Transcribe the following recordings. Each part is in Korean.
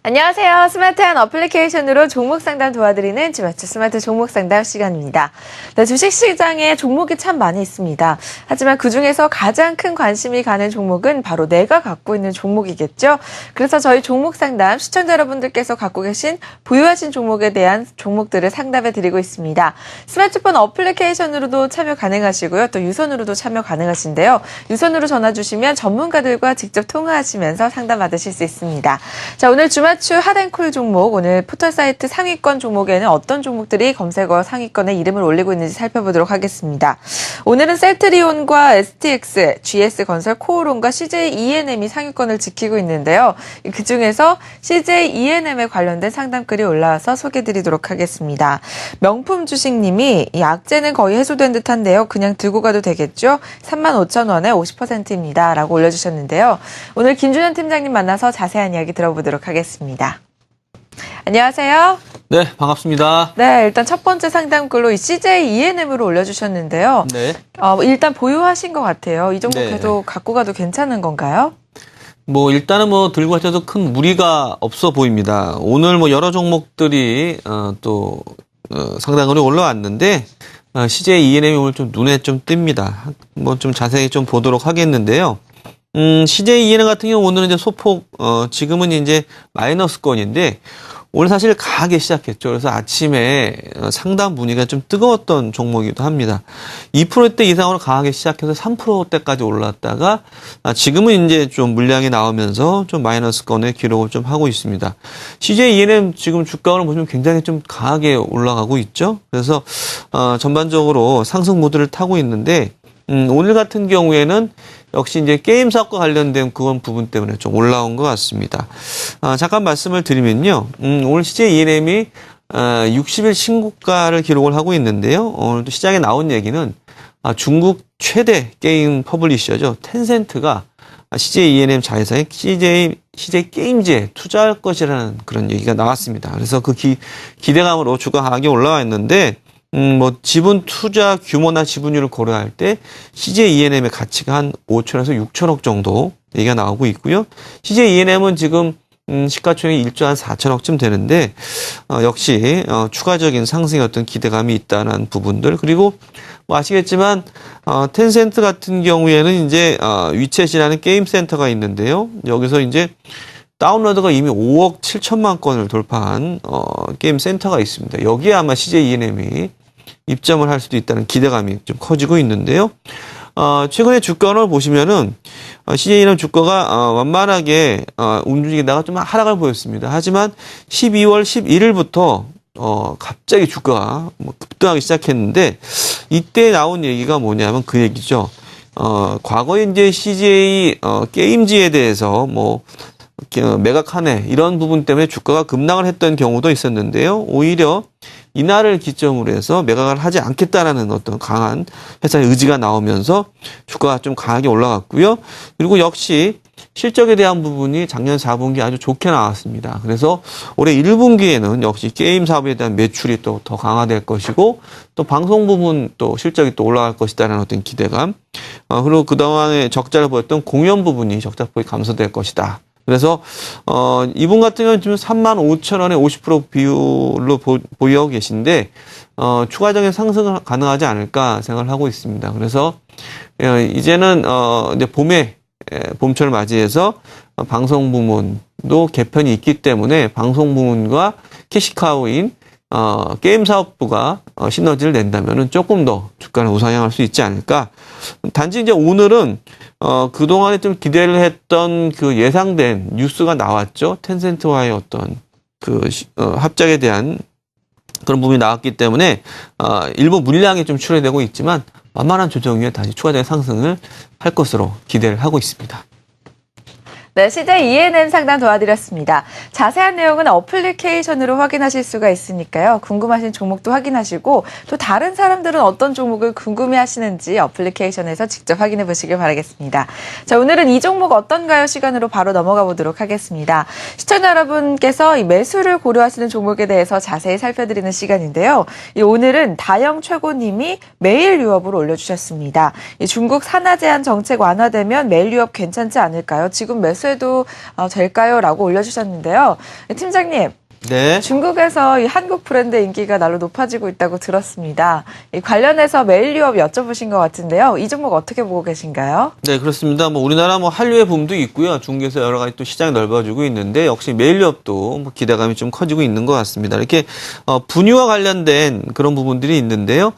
안녕하세요. 스마트한 어플리케이션으로 종목 상담 도와드리는 주맞추 스마트 종목 상담 시간입니다. 네, 주식시장에 종목이 참 많이 있습니다. 하지만 그중에서 가장 큰 관심이 가는 종목은 바로 내가 갖고 있는 종목이겠죠. 그래서 저희 종목 상담 시청자 여러분들께서 갖고 계신 보유하신 종목에 대한 종목들을 상담해 드리고 있습니다. 스마트폰 어플리케이션으로도 참여 가능하시고요. 또 유선으로도 참여 가능하신데요. 유선으로 전화 주시면 전문가들과 직접 통화하시면서 상담 받으실 수 있습니다. 자, 오늘 주맞추 핫앤쿨 종목, 오늘 포털사이트 상위권 종목에는 어떤 종목들이 검색어 상위권에 이름을 올리고 있는지 살펴보도록 하겠습니다. 오늘은 셀트리온과 STX, GS건설, 코오론과 CJ ENM이 상위권을 지키고 있는데요. 그중에서 CJ ENM에 관련된 상담글이 올라와서 소개해드리도록 하겠습니다. 명품 주식님이 이 악재는 거의 해소된 듯한데요. 그냥 들고 가도 되겠죠? 35,000원에 50%입니다. 라고 올려주셨는데요. 오늘 김준현 팀장님 만나서 자세한 이야기 들어보도록 하겠습니다. 안녕하세요. 네, 반갑습니다. 네, 일단 첫 번째 상담글로 이 CJ ENM으로 올려주셨는데요. 네. 일단 보유하신 것 같아요. 이 종목 네. 계속 갖고 가도 괜찮은 건가요? 일단은 들고 가셔도 큰 무리가 없어 보입니다. 오늘 여러 종목들이 상당히 올라왔는데 CJ ENM이 오늘 좀 눈에 좀 띕니다. 좀 자세히 좀 보도록 하겠는데요. CJ ENM 같은 경우 오늘은 이제 소폭 지금은 이제 마이너스권인데 오늘 사실 강하게 시작했죠. 그래서 아침에 상당 분위기가 좀 뜨거웠던 종목이기도 합니다. 2%대 이상으로 강하게 시작해서 3%대까지 올랐다가 지금은 이제 좀 물량이 나오면서 좀 마이너스권의 기록을 좀 하고 있습니다. CJ ENM 지금 주가를 보시면 굉장히 좀 강하게 올라가고 있죠. 그래서 전반적으로 상승 모드를 타고 있는데 오늘 같은 경우에는 역시 이제 게임 사업과 관련된 그런 부분 때문에 좀 올라온 것 같습니다. 잠깐 말씀을 드리면요. 오늘 CJ ENM이 60일 신고가를 기록을 하고 있는데요. 오늘도 시장에 나온 얘기는 중국 최대 게임 퍼블리셔죠. 텐센트가 CJ ENM 자회사인 CJ 게임즈에 투자할 것이라는 그런 얘기가 나왔습니다. 그래서 그 기대감으로 주가 강하게 올라와 있는데 지분 투자 규모나 지분율을 고려할 때 CJ ENM의 가치가 한 5천에서 6천억 정도 얘기가 나오고 있고요. CJ ENM은 지금 시가총액이 1조 한 4천억쯤 되는데 역시 추가적인 상승의 어떤 기대감이 있다는 부분들, 그리고 아시겠지만 텐센트 같은 경우에는 이제 위챗이라는 게임 센터가 있는데요. 여기서 이제 다운로드가 이미 5억 7천만 건을 돌파한 게임 센터가 있습니다. 여기에 아마 CJ ENM이 입점을 할 수도 있다는 기대감이 좀 커지고 있는데요. 최근에 주가를 보시면은 CJ ENM 주가가 완만하게 움직이다가 좀 하락을 보였습니다. 하지만 12월 11일부터 갑자기 주가가 급등하기 시작했는데 이때 나온 얘기가 뭐냐면 그 얘기죠. 과거에 이제 CJ 게임즈에 대해서 매각하네 이런 부분 때문에 주가가 급락을 했던 경우도 있었는데요. 오히려 이날을 기점으로 해서 매각을 하지 않겠다라는 어떤 강한 회사의 의지가 나오면서 주가가 좀 강하게 올라갔고요. 그리고 역시 실적에 대한 부분이 작년 4분기 아주 좋게 나왔습니다. 그래서 올해 1분기에는 역시 게임 사업에 대한 매출이 또 더 강화될 것이고 또 방송 부분 또 실적이 또 올라갈 것이다라는 어떤 기대감, 그리고 그동안에 적자를 보였던 공연 부분이 적자폭이 감소될 것이다. 그래서 이분 같은 경우는 지금 35,000원에 50% 비율로 보유하고 계신데 추가적인 상승은 가능하지 않을까 생각을 하고 있습니다. 그래서 이제는 이제 봄철을 맞이해서 방송 부문도 개편이 있기 때문에 방송 부문과 캐시카우인 게임 사업부가 시너지를 낸다면은 조금 더 주가를 우상향할 수 있지 않을까. 단지 이제 오늘은 그동안에 좀 기대를 했던 그 예상된 뉴스가 나왔죠. 텐센트와의 어떤 합작에 대한 그런 부분이 나왔기 때문에 일부 물량이 좀 출회되고 있지만 만만한 조정 위에 다시 추가적인 상승을 할 것으로 기대를 하고 있습니다. 네, CJ ENM 상담 도와드렸습니다. 자세한 내용은 어플리케이션으로 확인하실 수가 있으니까요. 궁금하신 종목도 확인하시고 또 다른 사람들은 어떤 종목을 궁금해하시는지 어플리케이션에서 직접 확인해 보시길 바라겠습니다. 자, 오늘은 이 종목 어떤가요? 시간으로 바로 넘어가 보도록 하겠습니다. 시청자 여러분께서 이 매수를 고려하시는 종목에 대해서 자세히 살펴드리는 시간인데요. 오늘은 다영 최고님이 매일 유업을 올려주셨습니다. 이 중국 산화 제한 정책 완화되면 매일 유업 괜찮지 않을까요? 지금 매수 매수해도 될까요? 라고 올려주셨는데요. 팀장님. 네. 중국에서 이 한국 브랜드 인기가 날로 높아지고 있다고 들었습니다. 이 관련해서 메일유업 여쭤보신 것 같은데요. 이 종목 어떻게 보고 계신가요? 네, 그렇습니다. 뭐 우리나라 뭐 한류의 붐도 있고요. 중국에서 여러 가지 또 시장이 넓어지고 있는데 역시 메일유업도 뭐 기대감이 좀 커지고 있는 것 같습니다. 이렇게 분유와 관련된 그런 부분들이 있는데요.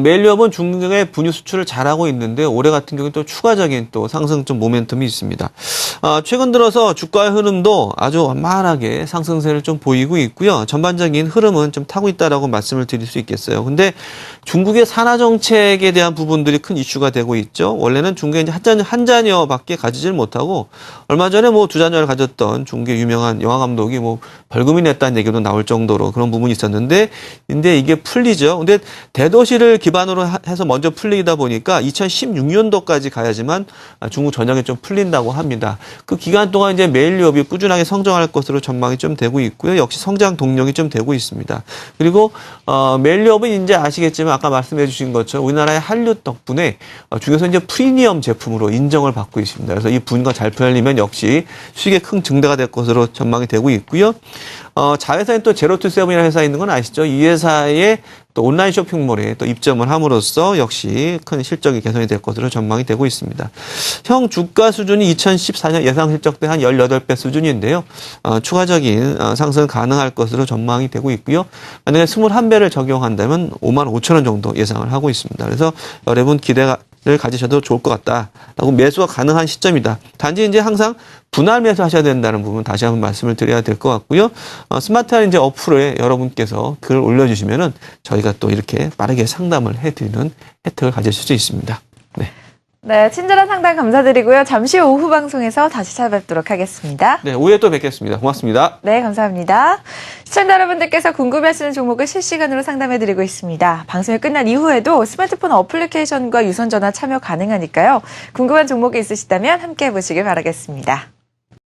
메일유업은 중국의 분유 수출을 잘하고 있는데 올해 같은 경우는 또 추가적인 또 상승점 모멘텀이 있습니다. 최근 들어서 주가의 흐름도 아주 완만하게 상승세를 좀 보이고 있고요. 전반적인 흐름은 좀 타고 있다라고 말씀을 드릴 수 있겠어요. 근데 중국의 산하 정책에 대한 부분들이 큰 이슈가 되고 있죠. 원래는 중국에 이제 한 자녀밖에 가지질 못하고 얼마 전에 뭐 두 자녀를 가졌던 중국의 유명한 영화 감독이 뭐 벌금이 냈다는 얘기도 나올 정도로 그런 부분이 있었는데 근데 이게 풀리죠. 근데 대도시를 기반으로 해서 먼저 풀리다 보니까 2016년도까지 가야지만 중국 전역에 좀 풀린다고 합니다. 그 기간 동안 이제 메일유업이 꾸준하게 성장할 것으로 전망이 좀 되고 있고요. 역시 성장 동력이 좀 되고 있습니다. 그리고 메일유업은 이제 아시겠지만 아까 말씀해 주신 것처럼 우리나라의 한류 덕분에 중에서 이제 프리미엄 제품으로 인정을 받고 있습니다. 그래서 이 분과 잘 풀리면 역시 수익의 큰 증대가 될 것으로 전망이 되고 있고요. 자회사인 또 제로투세븐이라는 회사 있는 건 아시죠? 이 회사의 또 온라인 쇼핑몰에 또 입점을 함으로써 역시 큰 실적이 개선이 될 것으로 전망이 되고 있습니다. 형 주가 수준이 2014년 예상 실적 때 한 18배 수준인데요. 추가적인 상승 가능할 것으로 전망이 되고 있고요. 만약에 21배를 적용한다면 55,000원 정도 예상을 하고 있습니다. 그래서 여러분 기대를 가지셔도 좋을 것 같다라고 매수가 가능한 시점이다. 단지 이제 항상 분할 매수하셔야 된다는 부분 다시 한번 말씀을 드려야 될 것 같고요. 스마트한 이제 어플에 여러분께서 글을 올려주시면은 저희가 또 이렇게 빠르게 상담을 해드리는 혜택을 가지실 수 있습니다. 네. 네, 친절한 상담 감사드리고요. 잠시 후 오후 방송에서 다시 찾아뵙도록 하겠습니다. 네, 오후에 또 뵙겠습니다. 고맙습니다. 네, 감사합니다. 시청자 여러분들께서 궁금해하시는 종목을 실시간으로 상담해드리고 있습니다. 방송이 끝난 이후에도 스마트폰 어플리케이션과 유선전화 참여 가능하니까요. 궁금한 종목이 있으시다면 함께 해보시길 바라겠습니다.